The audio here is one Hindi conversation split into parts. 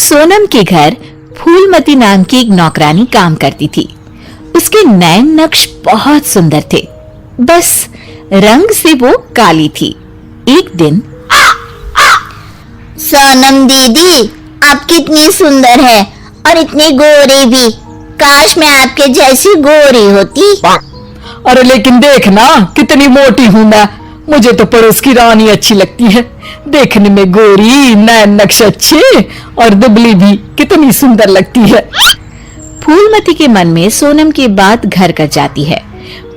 सोनम के घर फूलमती नाम की एक नौकरानी काम करती थी। उसके नैन नक्श बहुत सुंदर थे, बस रंग से वो काली थी। एक दिन, सोनम दीदी, आप कितनी सुंदर है और इतनी गोरी भी। काश मैं आपके जैसी गोरी होती। अरे लेकिन देखना कितनी मोटी हूँ मैं। मुझे तो पड़ोस की रानी अच्छी लगती है, देखने में गोरी, नैन नक्श अच्छे और दुबली भी कितनी सुंदर लगती है। फूलमती के मन में सोनम की बात घर कर जाती है।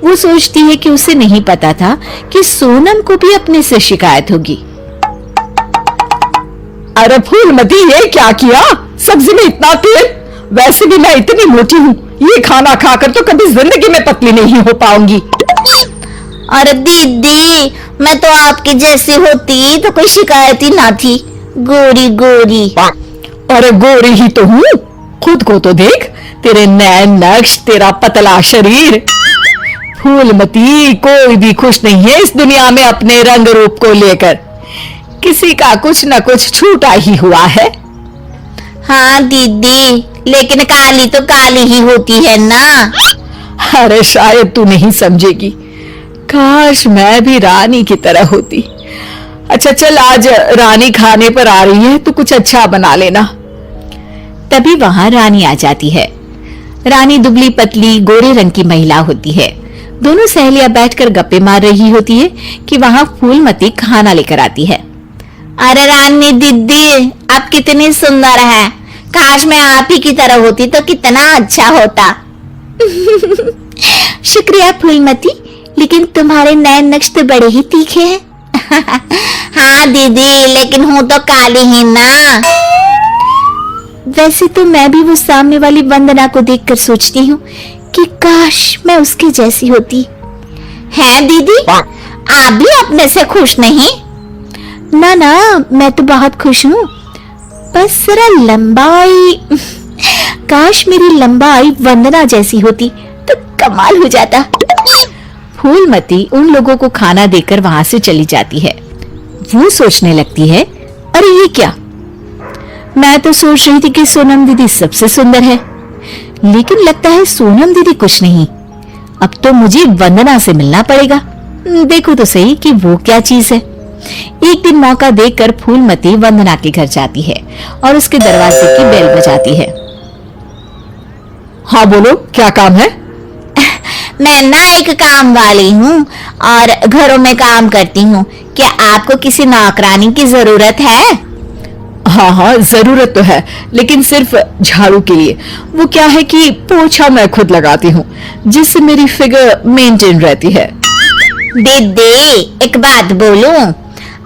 वो सोचती है कि उसे नहीं पता था कि सोनम को भी अपने से शिकायत होगी। अरे फूलमती, ये क्या किया? सब्जी में इतना तेल। वैसे भी मैं इतनी मोटी हूँ, ये खाना खाकर तो कभी जिंदगी में पतली नहीं हो पाऊंगी। अरे दीदी, मैं तो आपकी जैसी होती तो कोई शिकायत ही ना थी। गोरी गोरी। अरे गोरी ही तो हूँ, खुद को तो देख, तेरे नैन नक्श, तेरा पतला शरीर। फूलमती, कोई भी खुश नहीं है इस दुनिया में अपने रंग रूप को लेकर। किसी का कुछ न कुछ छूटा ही हुआ है। हाँ दीदी, लेकिन काली तो काली ही होती है ना। अरे शायद तू नहीं समझेगी। काश मैं भी रानी की तरह होती। अच्छा चल, आज रानी खाने पर आ रही है तो कुछ अच्छा बना लेना। तभी वहां रानी आ जाती है। रानी दुबली पतली गोरे रंग की महिला होती है। दोनों सहेलियां बैठकर गप्पे मार रही होती है कि वहां फूलमती खाना लेकर आती है। अरे रानी दीदी, आप कितनी सुंदर हैं। काश मैं आप ही की तरह होती तो कितना अच्छा होता। शुक्रिया फूलमती, लेकिन तुम्हारे नैन नक्श तो बड़े ही तीखे हैं। हाँ दीदी, लेकिन हूँ तो काली ही ना। वैसे तो मैं भी वो सामने वाली वंदना को देखकर सोचती हूँ कि काश मैं उसके जैसी होती। है दीदी, आप भी अपने से खुश नहीं? ना ना, मैं तो बहुत खुश हूँ, बस जरा लंबाई। काश मेरी लंबाई वंदना जैसी होती तो कमाल हो जाता। फूलमती उन लोगों को खाना देकर वहां से चली जाती है। वो सोचने लगती है, अरे ये क्या, मैं तो सोच रही थी कि सोनम दीदी सबसे सुंदर है, लेकिन लगता है सोनम दीदी कुछ नहीं। अब तो मुझे वंदना से मिलना पड़ेगा, देखो तो सही कि वो क्या चीज है। एक दिन मौका देखकर फूलमती वंदना के घर जाती है और उसके दरवाजे की बेल बजाती है। हाँ बोलो, क्या काम है? मैं ना एक काम वाली हूँ और घरों में काम करती हूँ। क्या आपको किसी नौकरानी की जरूरत है? हाँ हाँ, जरूरत तो है, लेकिन सिर्फ झाड़ू के लिए। वो क्या है कि पोछा मैं खुद लगाती हूँ, जिससे मेरी फिगर मेंटेन रहती है। दीदी, एक बात बोलूं,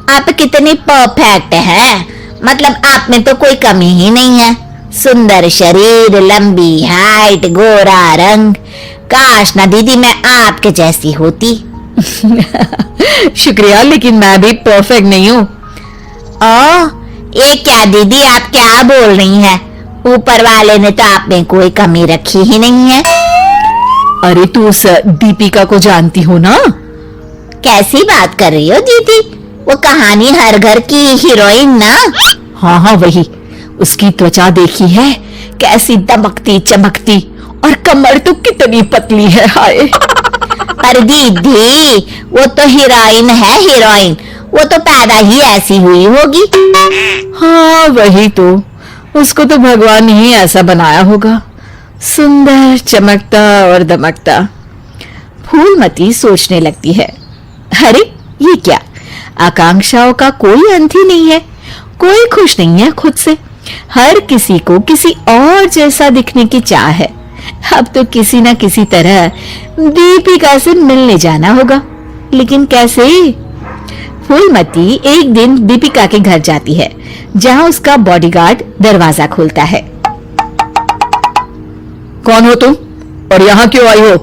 आप कितनी परफेक्ट हैं। मतलब आप में तो कोई कमी ही नहीं है। सुंदर शरीर, लंबी हाइट, गोरा रंग। काश ना दीदी मैं आपके जैसी होती। शुक्रिया, लेकिन मैं भी परफेक्ट नहीं हूँ। ये क्या दीदी, आप क्या बोल रही हैं? ऊपर वाले ने तो आप में कोई कमी रखी ही नहीं है। अरे तू उस दीपिका को जानती हो ना? कैसी बात कर रही हो दीदी? वो कहानी हर घर की हीरोइन ना? हाँ हाँ वही। उसकी त्वचा देखी है, कैसी दमकती चमकती, और कमर तो कितनी पतली है। हाय। पर दीदी, वो तो हीरोइन है, हीरोइन। वो तो पैदा ही ऐसी हुई होगी। हाँ वही तो, उसको तो भगवान ही ऐसा बनाया होगा, सुंदर, चमकता और दमकता। फूलमती सोचने लगती है, अरे ये क्या, आकांक्षाओं का कोई अंत ही नहीं है। कोई खुश नहीं है खुद से, हर किसी को किसी और जैसा दिखने की चाह है। अब तो किसी न किसी तरह दीपिका से मिलने जाना होगा, लेकिन कैसे? फूलमती एक दिन दीपिका के घर जाती है, जहां उसका बॉडीगार्ड दरवाजा खोलता है। कौन हो तुम और यहाँ क्यों आई हो?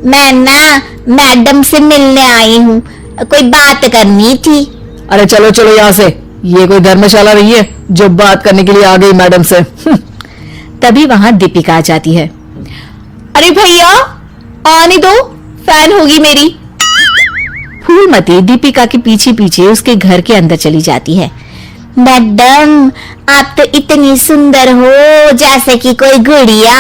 मैं ना मैडम से मिलने आई हूँ, कोई बात करनी थी। अरे चलो चलो यहाँ से, ये कोई धर्मशाला नहीं है जो बात करने के लिए आ गई मैडम से। तभी वहां दीपिका आ जाती है। अरे भैया आने दो, फैन होगी मेरी। फूलमती दीपिका के पीछे पीछे उसके घर के अंदर चली जाती है। मैडम आप तो इतनी सुंदर हो जैसे कि कोई गुड़िया।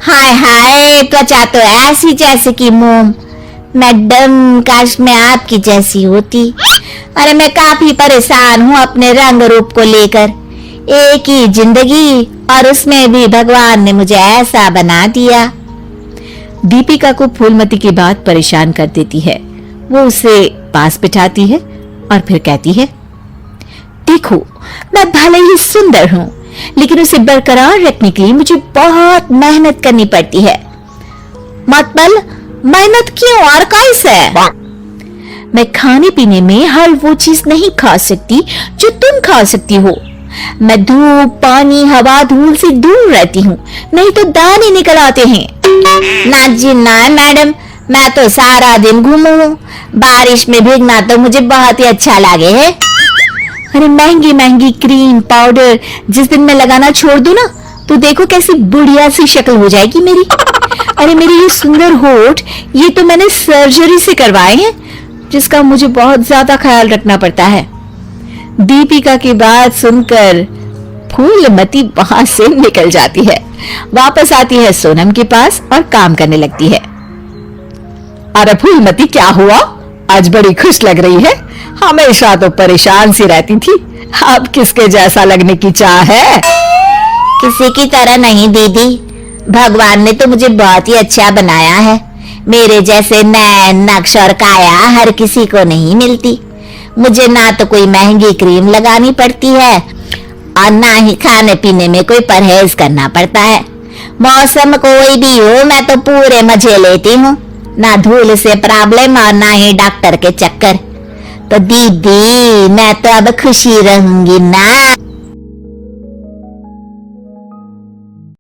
हाय हाय, त्वचा तो ऐसी जैसे कि मोम। मैडम काश मैं आपकी जैसी होती। अरे मैं काफी परेशान हूँ अपने रंग रूप को लेकर। एक ही जिंदगी और उसमें भी भगवान ने मुझे ऐसा बना दिया। दीपिका को फूलमती की बात परेशान कर देती है। वो उसे पास बिठाती है और फिर कहती है, देखो, मैं भले ही सुंदर हूँ, लेकिन उसे बरकरार रखने के लिए मुझे बहुत मेहनत करनी पड़ती है। मतलब मेहनत क्यों और कैसे? मैं खाने पीने में हर वो चीज नहीं खा सकती जो तुम खा सकती हो। मैं धूप, पानी, हवा, धूल से दूर रहती हूँ, नहीं तो दाने निकल आते हैं। ना जी ना मैडम, मैं तो सारा दिन घूमू हूँ। बारिश में भीगना तो मुझे बहुत ही अच्छा लगे है। अरे महंगी महंगी क्रीम पाउडर जिस दिन मैं लगाना छोड़ दूं ना, तो देखो कैसी बुढ़िया सी शक्ल हो जाएगी मेरी। अरे मेरे ये सुंदर होठ, ये तो मैंने सर्जरी से करवाए हैं, जिसका मुझे बहुत ज्यादा ख्याल रखना पड़ता है। दीपिका की बात सुनकर फूलमती वहां से निकल जाती है। वापस आती है सोनम के पास और काम करने लगती है। अरे फूलमती, क्या हुआ? आज बड़ी खुश लग रही है। हमेशा तो परेशान सी रहती थी, अब किसके जैसा लगने की चाह है? किसी की तरह नहीं दीदी, भगवान ने तो मुझे बहुत ही अच्छा बनाया है। मेरे जैसे नैन, नक्श और काया हर किसी को नहीं मिलती। मुझे ना तो कोई महंगी क्रीम लगानी पड़ती है और ना ही खाने पीने में कोई परहेज करना पड़ता है। मौसम कोई भी हो, मैं तो पूरे मजे लेती हूँ। ना धूल से प्रॉब्लम और ना ही डॉक्टर के चक्कर। तो दीदी मैं तो अब खुशी रहूंगी ना।